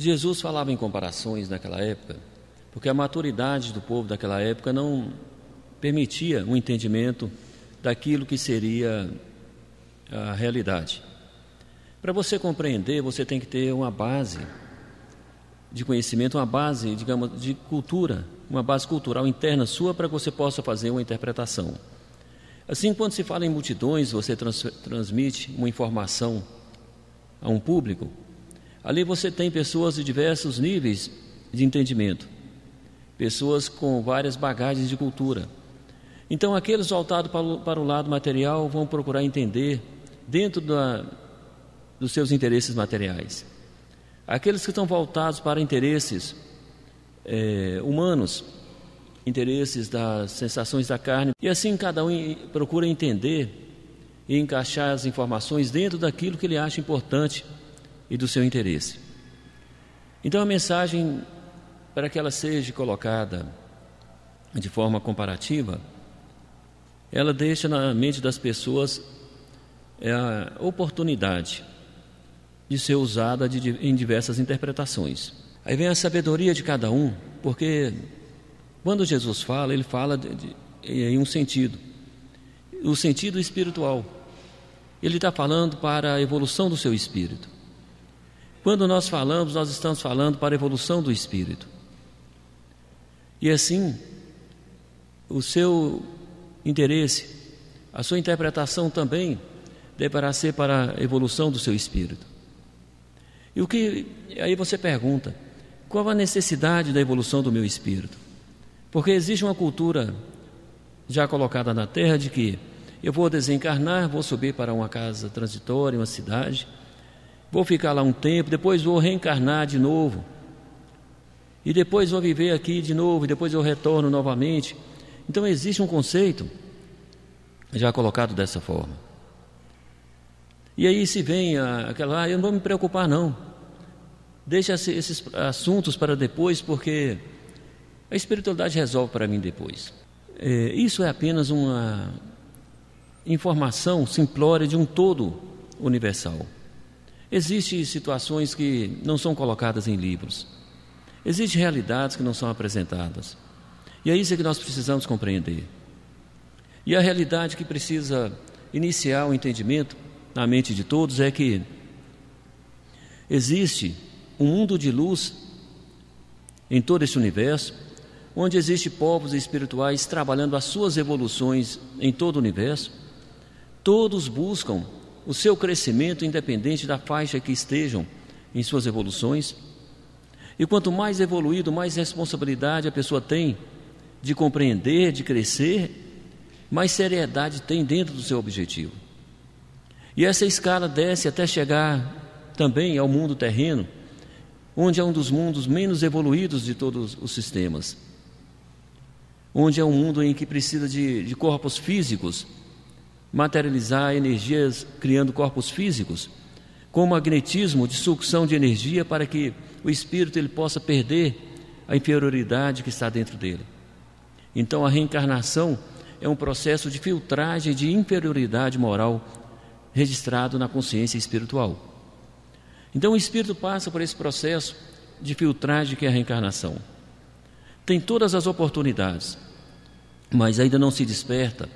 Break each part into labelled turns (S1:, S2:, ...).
S1: Jesus falava em comparações naquela época, porque a maturidade do povo daquela época não permitia um entendimento daquilo que seria a realidade. Para você compreender, você tem que ter uma base de conhecimento, uma base, digamos, de cultura, uma base cultural interna sua para que você possa fazer uma interpretação. Assim, quando se fala em multidões, você transmite uma informação a um público, ali você tem pessoas de diversos níveis de entendimento, pessoas com várias bagagens de cultura. Então, aqueles voltados para o lado material vão procurar entender dentro dos seus interesses materiais. Aqueles que estão voltados para interesses humanos, interesses das sensações da carne, e assim cada um procura entender e encaixar as informações dentro daquilo que ele acha importante e do seu interesse. Então a mensagem, para que ela seja colocada de forma comparativa, ela deixa na mente das pessoas a oportunidade de ser usada em diversas interpretações. Aí vem a sabedoria de cada um, porque quando Jesus fala, ele fala em um sentido, o sentido espiritual. Ele está falando para a evolução do seu espírito. Quando nós falamos, nós estamos falando para a evolução do espírito. E assim, o seu interesse, a sua interpretação também deverá ser para a evolução do seu espírito. Aí você pergunta, qual a necessidade da evolução do meu espírito? Porque existe uma cultura já colocada na Terra de que eu vou desencarnar, vou subir para uma casa transitória, uma cidade, vou ficar lá um tempo, depois vou reencarnar de novo, e depois vou viver aqui de novo, e depois eu retorno novamente. Então existe um conceito já colocado dessa forma. E aí se vem aquela, eu não vou me preocupar não, deixa esses assuntos para depois, porque a espiritualidade resolve para mim depois. Isso é apenas uma informação simplória de um todo universal. Existem situações que não são colocadas em livros, existem realidades que não são apresentadas, e é isso que nós precisamos compreender. E a realidade que precisa iniciar o entendimento na mente de todos é que existe um mundo de luz em todo esse universo, onde existem povos espirituais trabalhando as suas evoluções em todo o universo. Todos buscam o seu crescimento independente da faixa que estejam em suas evoluções. E quanto mais evoluído, mais responsabilidade a pessoa tem de compreender, de crescer, mais seriedade tem dentro do seu objetivo. E essa escala desce até chegar também ao mundo terreno, onde é um dos mundos menos evoluídos de todos os sistemas, onde é um mundo em que precisa de corpos físicos, materializar energias criando corpos físicos, com magnetismo de sucção de energia para que o espírito ele possa perder a inferioridade que está dentro dele. Então a reencarnação é um processo de filtragem de inferioridade moral registrado na consciência espiritual. Então o espírito passa por esse processo de filtragem que é a reencarnação. Tem todas as oportunidades, mas ainda não se desperta,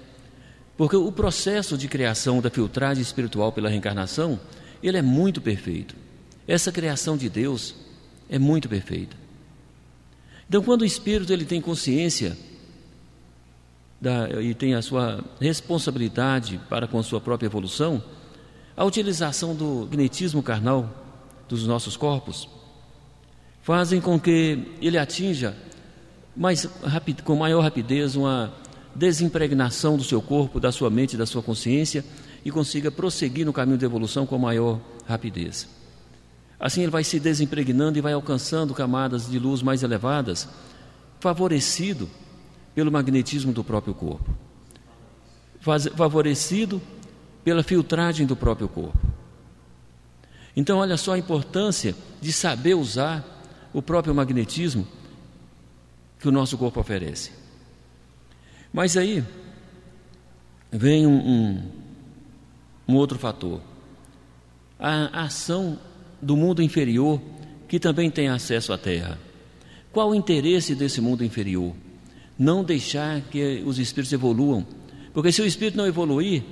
S1: porque o processo de criação da filtragem espiritual pela reencarnação, ele é muito perfeito. Essa criação de Deus é muito perfeita. Então quando o espírito ele tem consciência e tem a sua responsabilidade para com a sua própria evolução, a utilização do magnetismo carnal dos nossos corpos fazem com que ele atinja com maior rapidez uma desimpregnação do seu corpo, da sua mente, da sua consciência, e consiga prosseguir no caminho de evolução com maior rapidez. Assim ele vai se desimpregnando e vai alcançando camadas de luz mais elevadas, favorecido pelo magnetismo do próprio corpo, favorecido pela filtragem do próprio corpo. Então olha só a importância de saber usar o próprio magnetismo que o nosso corpo oferece. Mas aí vem um outro fator, a ação do mundo inferior que também tem acesso à terra. Qual o interesse desse mundo inferior? Não deixar que os espíritos evoluam, porque se o espírito não evoluir,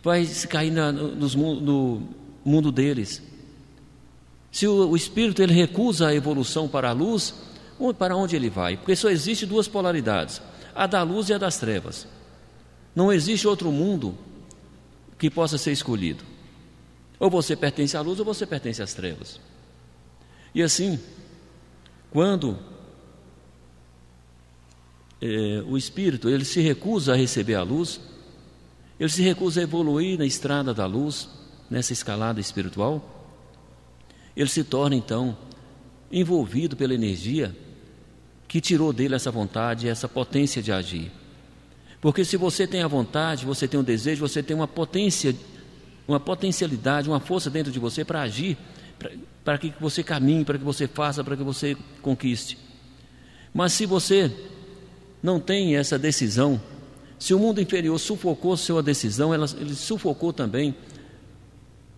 S1: vai se cair no mundo deles. Se o espírito ele recusa a evolução para a luz, para onde ele vai? Porque só existe duas polaridades, a da luz e a das trevas. Não existe outro mundo que possa ser escolhido. Ou você pertence à luz ou você pertence às trevas. E assim, quando o espírito ele se recusa a receber a luz, ele se recusa a evoluir na estrada da luz, nessa escalada espiritual, ele se torna então envolvido pela energia que tirou dele essa vontade, essa potência de agir. Porque se você tem a vontade, você tem um desejo, você tem uma potência, uma potencialidade, uma força dentro de você para agir, para que você caminhe, para que você faça, para que você conquiste. Mas se você não tem essa decisão, se o mundo inferior sufocou sua decisão, ele sufocou também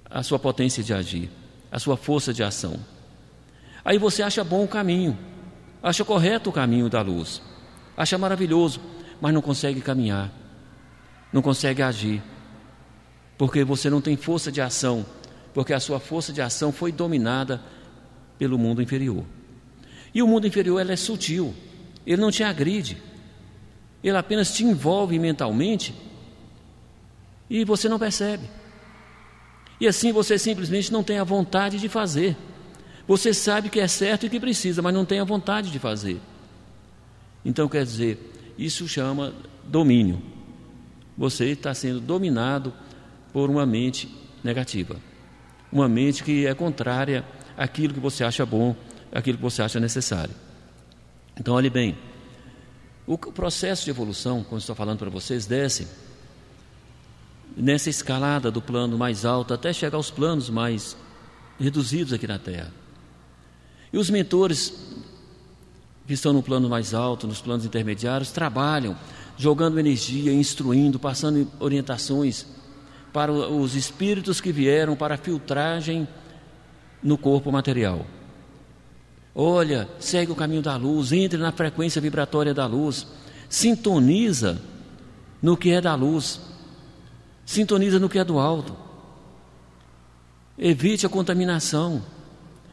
S1: a sua potência de agir, a sua força de ação. Aí você acha bom o caminho, acha correto o caminho da luz, acha maravilhoso, mas não consegue caminhar, não consegue agir, porque você não tem força de ação, porque a sua força de ação foi dominada pelo mundo inferior. E o mundo inferior ele é sutil, ele não te agride, ele apenas te envolve mentalmente e você não percebe. E assim você simplesmente não tem a vontade de fazer. Você sabe que é certo e que precisa, mas não tem a vontade de fazer. Então quer dizer, isso chama domínio. Você está sendo dominado por uma mente negativa, uma mente que é contrária àquilo que você acha bom, àquilo que você acha necessário. Então olhe bem, o processo de evolução, como estou falando para vocês, desce nessa escalada do plano mais alto até chegar aos planos mais reduzidos aqui na Terra. E os mentores que estão no plano mais alto, nos planos intermediários, trabalham, jogando energia, instruindo, passando orientações para os espíritos que vieram para a filtragem no corpo material. Olha, segue o caminho da luz, entre na frequência vibratória da luz, sintoniza no que é da luz, sintoniza no que é do alto. Evite a contaminação,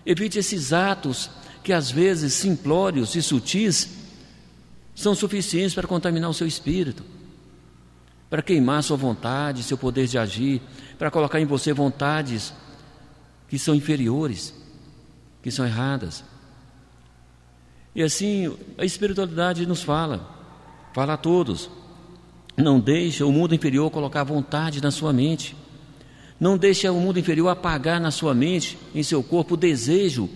S1: evite esses atos que às vezes simplórios e sutis são suficientes para contaminar o seu espírito, para queimar sua vontade, seu poder de agir, para colocar em você vontades que são inferiores, que são erradas. E assim a espiritualidade nos fala a todos: não deixe o mundo inferior colocar vontade na sua mente, não deixe o mundo inferior apagar na sua mente, em seu corpo, o desejo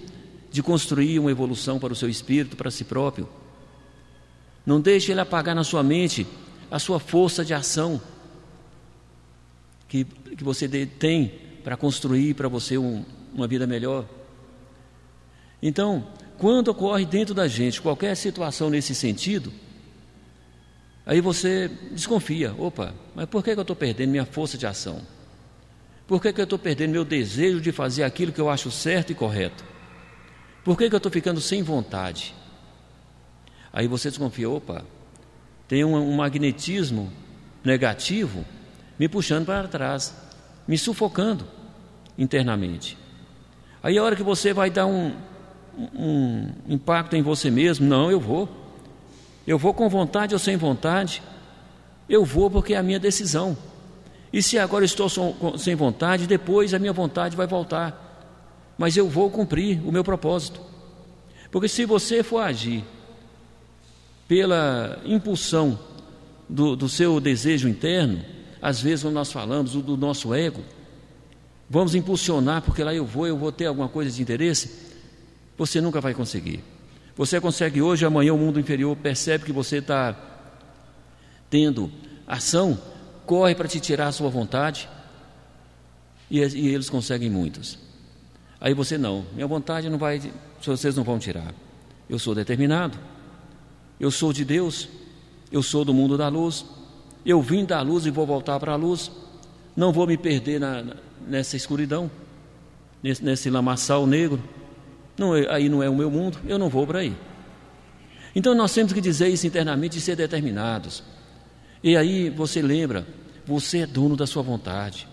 S1: de construir uma evolução para o seu espírito, para si próprio. Não deixe ele apagar na sua mente a sua força de ação que você tem para construir para você uma vida melhor. Então, quando ocorre dentro da gente qualquer situação nesse sentido, aí você desconfia: opa, mas por que eu estou perdendo minha força de ação? Por que eu estou perdendo meu desejo de fazer aquilo que eu acho certo e correto? Por que eu estou ficando sem vontade? Aí você desconfia: opa, tem um magnetismo negativo me puxando para trás, me sufocando internamente. Aí a hora que você vai dar um impacto em você mesmo: não, eu vou com vontade ou sem vontade, eu vou porque é a minha decisão. E se agora estou sem vontade, depois a minha vontade vai voltar, mas eu vou cumprir o meu propósito. Porque se você for agir pela impulsão do seu desejo interno, às vezes quando nós falamos do nosso ego, vamos impulsionar porque lá eu vou ter alguma coisa de interesse, você nunca vai conseguir. Você consegue hoje, amanhã o mundo inferior percebe que você está tendo ação, corre para te tirar a sua vontade, e eles conseguem muitos. Aí você: não, minha vontade não vai, vocês não vão tirar. Eu sou determinado, eu sou de Deus, eu sou do mundo da luz, eu vim da luz e vou voltar para a luz, não vou me perder nessa escuridão, nesse lamaçal negro, Não, aí não é o meu mundo, eu não vou para aí. Então nós temos que dizer isso internamente e ser determinados. E aí você lembra, você é dono da sua vontade.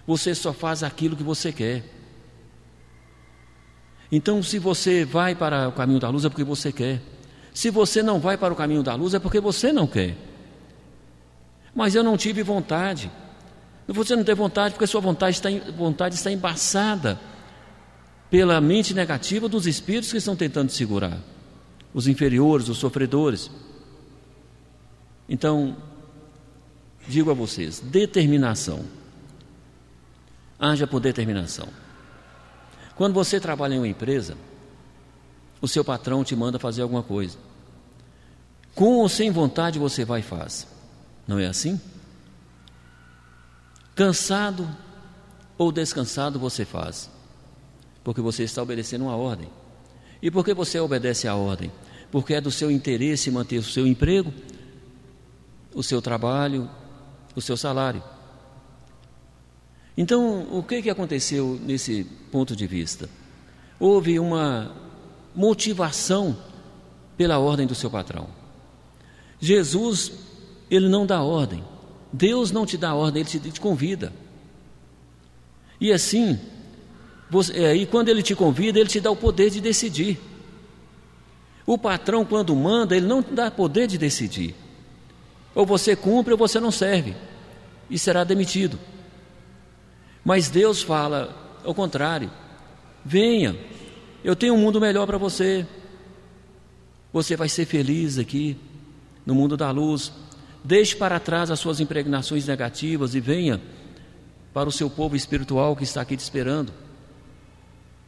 S1: Você só faz aquilo que você quer. Então, se você vai para o caminho da luz, é porque você quer. Se você não vai para o caminho da luz, é porque você não quer. Mas eu não tive vontade. Você não tem vontade porque sua vontade está embaçada pela mente negativa dos espíritos que estão tentando segurar. Os inferiores, os sofredores. Então, digo a vocês, determinação. Haja por determinação. Quando você trabalha em uma empresa, o seu patrão te manda fazer alguma coisa. Com ou sem vontade você vai e faz. Não é assim? Cansado ou descansado você faz. Porque você está obedecendo uma ordem. E por que você obedece à ordem? Porque é do seu interesse manter o seu emprego, o seu trabalho, o seu salário. Então, o que aconteceu nesse ponto de vista? Houve uma motivação pela ordem do seu patrão. Jesus, ele não dá ordem. Deus não te dá ordem, ele te convida. E assim, e quando ele te convida, ele te dá o poder de decidir. O patrão, quando manda, ele não dá poder de decidir. Ou você cumpre ou você não serve e será demitido. Mas Deus fala ao contrário: venha, eu tenho um mundo melhor para você. Você vai ser feliz aqui no mundo da luz. Deixe para trás as suas impregnações negativas e venha para o seu povo espiritual que está aqui te esperando.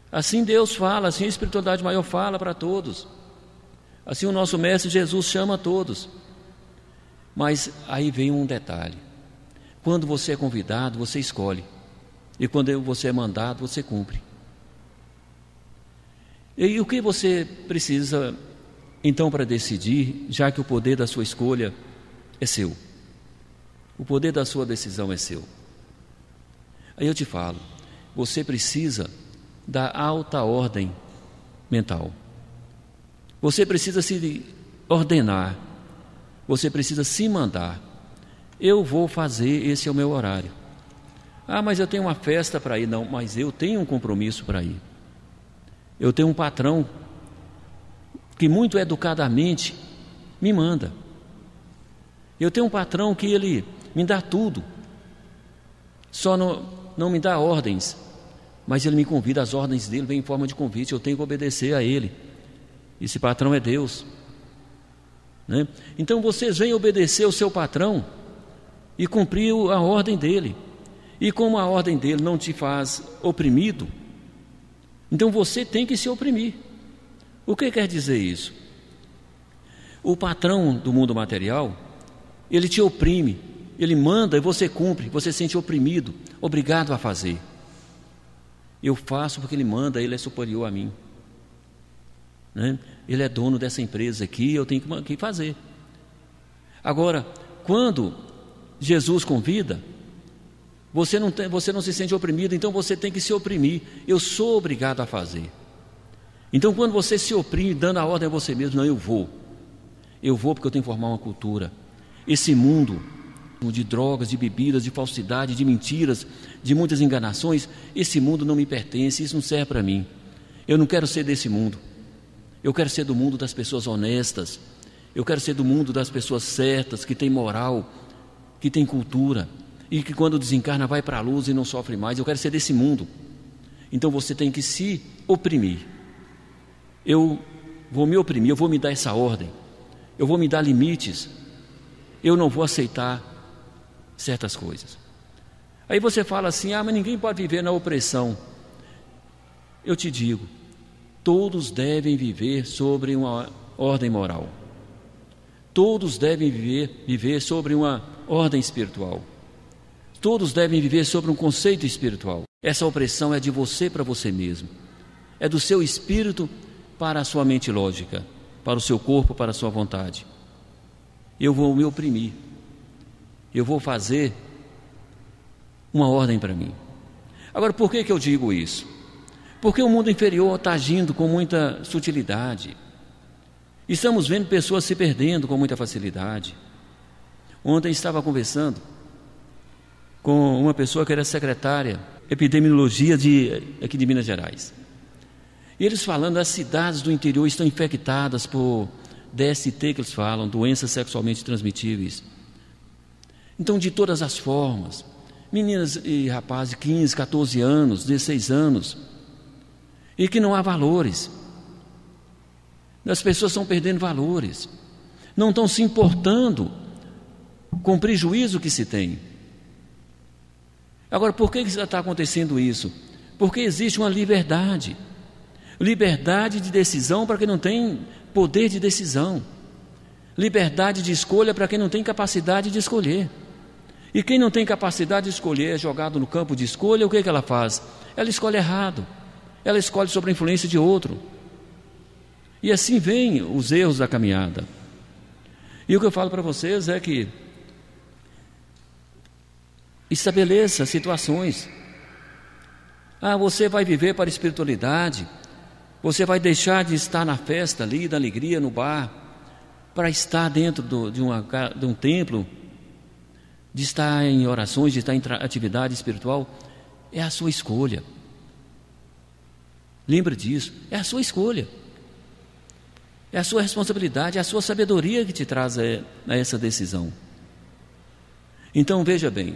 S1: Assim Deus fala, assim a espiritualidade maior fala para todos. Assim o nosso Mestre Jesus chama a todos. Mas aí vem um detalhe: quando você é convidado, você escolhe. E quando você é mandado, você cumpre. E o que você precisa, então, para decidir, já que o poder da sua escolha é seu? O poder da sua decisão é seu. Aí eu te falo, você precisa da alta ordem mental. Você precisa se ordenar. Você precisa se mandar. Eu vou fazer, esse é o meu horário. Ah, mas eu tenho uma festa para ir. Não, mas eu tenho um compromisso para ir. Eu tenho um patrão que muito educadamente me manda. Eu tenho um patrão que ele me dá tudo. Só não me dá ordens, mas ele me convida, as ordens dele vêm em forma de convite. Eu tenho que obedecer a ele. Esse patrão é Deus, né? Então vocês vêm obedecer ao seu patrão e cumprir a ordem dele. E como a ordem dele não te faz oprimido, então você tem que se oprimir. O que quer dizer isso? O patrão do mundo material, ele te oprime, ele manda e você cumpre, você se sente oprimido, obrigado a fazer. Eu faço porque ele manda, ele é superior a mim, né? Ele é dono dessa empresa aqui, eu tenho que fazer. Agora, quando Jesus convida, você não se sente oprimido, então você tem que se oprimir. Eu sou obrigado a fazer. Então quando você se oprime, dando a ordem a você mesmo: não, eu vou porque eu tenho que formar uma cultura. Esse mundo de drogas, de bebidas, de falsidade, de mentiras, de muitas enganações, esse mundo não me pertence, isso não serve para mim. Eu não quero ser desse mundo. Eu quero ser do mundo das pessoas honestas. Eu quero ser do mundo das pessoas certas, que tem moral, que tem cultura, e que quando desencarna vai para a luz e não sofre mais. Eu quero ser desse mundo. Então você tem que se oprimir. Eu vou me oprimir, eu vou me dar essa ordem, eu vou me dar limites, eu não vou aceitar certas coisas. Aí você fala assim: ah, mas ninguém pode viver na opressão. Eu te digo, todos devem viver sobre uma ordem moral. Todos devem viver sobre uma ordem espiritual. Todos devem viver sobre um conceito espiritual. Essa opressão é de você para você mesmo. É do seu espírito para a sua mente lógica, para o seu corpo, para a sua vontade. Eu vou me oprimir. Eu vou fazer uma ordem para mim. Agora, por que eu digo isso? Porque o mundo inferior está agindo com muita sutilidade. Estamos vendo pessoas se perdendo com muita facilidade. Ontem estava conversando com uma pessoa que era secretária de epidemiologia aqui de Minas Gerais. E eles falando, as cidades do interior estão infectadas por DST, que eles falam, doenças sexualmente transmitíveis. Então, de todas as formas, meninas e rapazes de 15, 14 anos, 16 anos, e que não há valores. As pessoas estão perdendo valores, não estão se importando com o prejuízo que se tem. Agora, por que está acontecendo isso? Porque existe uma liberdade de decisão para quem não tem poder de decisão, liberdade de escolha para quem não tem capacidade de escolher. E quem não tem capacidade de escolher é jogado no campo de escolha. O que ela faz? Ela escolhe errado, ela escolhe sob a influência de outro, e assim vem os erros da caminhada. E o que eu falo para vocês é que estabeleça situações. Você vai viver para a espiritualidade, você vai deixar de estar na festa ali, da alegria, no bar, para estar dentro de um templo, de estar em orações, de estar em atividade espiritual. É a sua escolha. Lembre disso, é a sua escolha. É a sua responsabilidade, é a sua sabedoria que te traz a essa decisão. Então veja bem,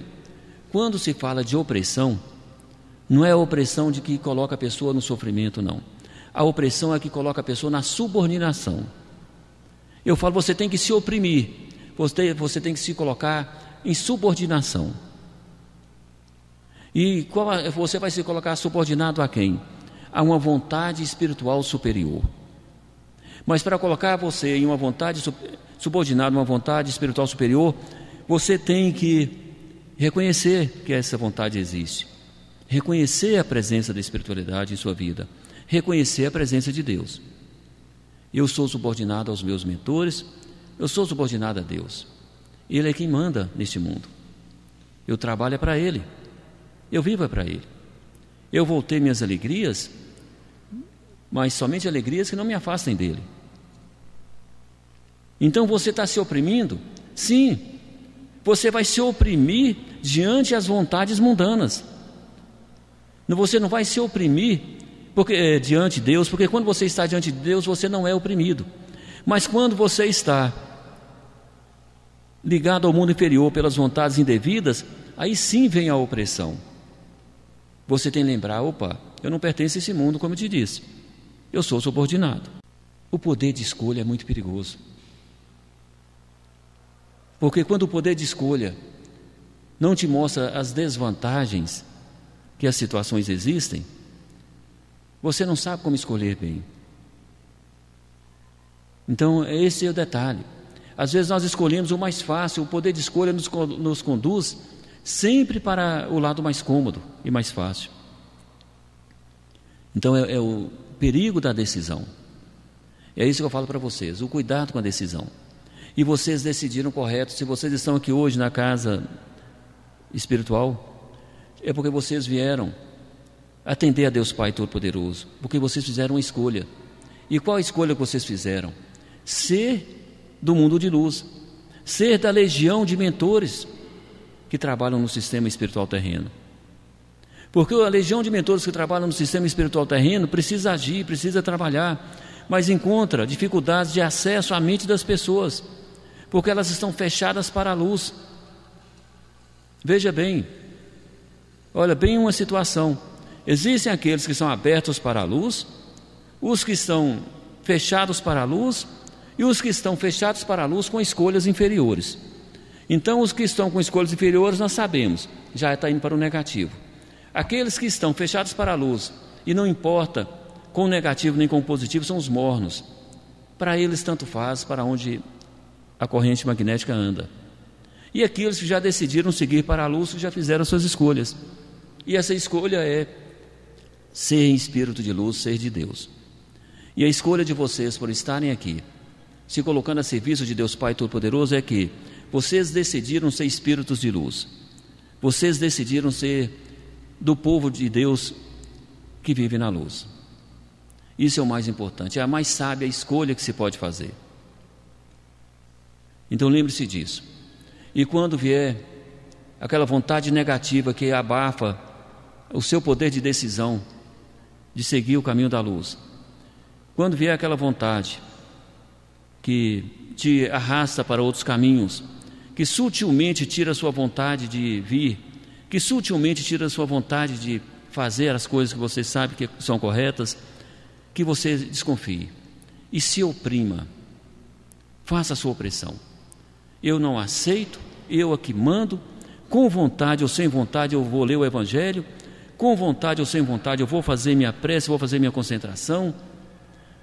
S1: quando se fala de opressão, não é a opressão de que coloca a pessoa no sofrimento, não. A opressão é que coloca a pessoa na subordinação. Eu falo, você tem que se oprimir, você tem que se colocar em subordinação. E você vai se colocar subordinado a quem? A uma vontade espiritual superior. Mas para colocar você em uma vontade subordinada, uma vontade espiritual superior, você tem que reconhecer que essa vontade existe, reconhecer a presença da espiritualidade em sua vida, reconhecer a presença de Deus. Eu sou subordinado aos meus mentores, eu sou subordinado a Deus. Ele é quem manda neste mundo. Eu trabalho para Ele, eu vivo para Ele. Eu vou ter minhas alegrias, mas somente alegrias que não me afastem dEle. Então você está se oprimindo? Sim, você vai se oprimir diante das vontades mundanas. Você não vai se oprimir diante de Deus, porque quando você está diante de Deus, você não é oprimido. Mas quando você está ligado ao mundo inferior pelas vontades indevidas, aí sim vem a opressão. Você tem que lembrar, eu não pertenço a esse mundo, como eu te disse, eu sou subordinado. O poder de escolha é muito perigoso, porque quando o poder de escolha não te mostra as desvantagens que as situações existem, você não sabe como escolher bem. Então esse é o detalhe. Às vezes nós escolhemos o mais fácil, o poder de escolha nos conduz sempre para o lado mais cômodo e mais fácil. Então é o perigo da decisão. É isso que eu falo para vocês, o cuidado com a decisão. E vocês decidiram correto. Se vocês estão aqui hoje na casa espiritual, é porque vocês vieram atender a Deus Pai Todo-Poderoso, porque vocês fizeram uma escolha. E qual a escolha que vocês fizeram? Ser do mundo de luz, ser da legião de mentores que trabalham no sistema espiritual terreno. Porque a legião de mentores que trabalham no sistema espiritual terreno precisa agir, precisa trabalhar, mas encontra dificuldades de acesso à mente das pessoas, porque elas estão fechadas para a luz. Veja bem, olha bem uma situação. Existem aqueles que são abertos para a luz, os que estão fechados para a luz, e os que estão fechados para a luz com escolhas inferiores. Então os que estão com escolhas inferiores, nós sabemos, já está indo para o negativo. Aqueles que estão fechados para a luz, e não importa com o negativo nem com o positivo, são os mornos. Para eles tanto faz para onde a corrente magnética anda. E aqueles que já decidiram seguir para a luz, que já fizeram suas escolhas. E essa escolha é ser em espírito de luz, ser de Deus. E a escolha de vocês por estarem aqui, se colocando a serviço de Deus Pai Todo-Poderoso, é que vocês decidiram ser espíritos de luz. Vocês decidiram ser do povo de Deus que vive na luz. Isso é o mais importante, é a mais sábia escolha que se pode fazer. Então lembre-se disso. E quando vier aquela vontade negativa que abafa o seu poder de decisão de seguir o caminho da luz, quando vier aquela vontade que te arrasta para outros caminhos, que sutilmente tira a sua vontade de vir, que sutilmente tira a sua vontade de fazer as coisas que você sabe que são corretas, que você desconfie e se oprima, faça a sua opressão. Eu não aceito, eu aqui mando, com vontade ou sem vontade eu vou ler o Evangelho, com vontade ou sem vontade eu vou fazer minha prece, vou fazer minha concentração,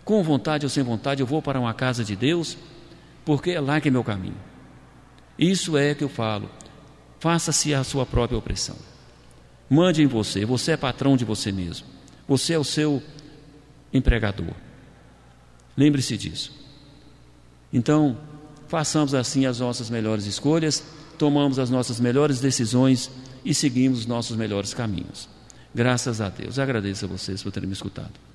S1: com vontade ou sem vontade eu vou para uma casa de Deus, porque é lá que é meu caminho. Isso é que eu falo, faça-se a sua própria opressão. Mande em você, você é patrão de você mesmo, você é o seu empregador. Lembre-se disso. Então, façamos assim as nossas melhores escolhas, tomamos as nossas melhores decisões e seguimos os nossos melhores caminhos. Graças a Deus. Agradeço a vocês por terem me escutado.